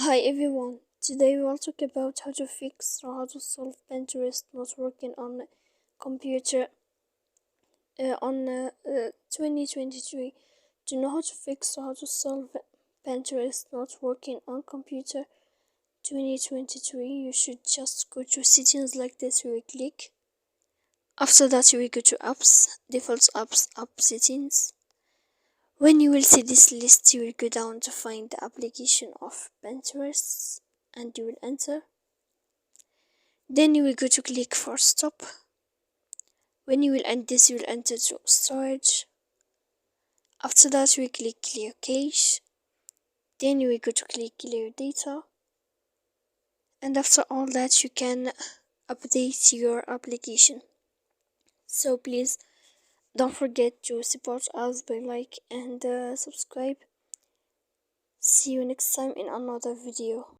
Hi everyone, today we will talk about how to fix or how to solve Pinterest not working on computer on 2023. To know how to fix or how to solve Pinterest not working on computer 2023, you should just go to settings like this. You will click. After that, you will go to apps, default apps, app settings. When you will see this list, you will go down to find the application of Pinterest and you will enter. Then you will go to click for stop. When you will end this, you will enter to storage. After that, you will click clear cache. Then you will go to click clear data. And after all that, you can update your application. So please don't forget to support us by like and subscribe. See you next time in another video.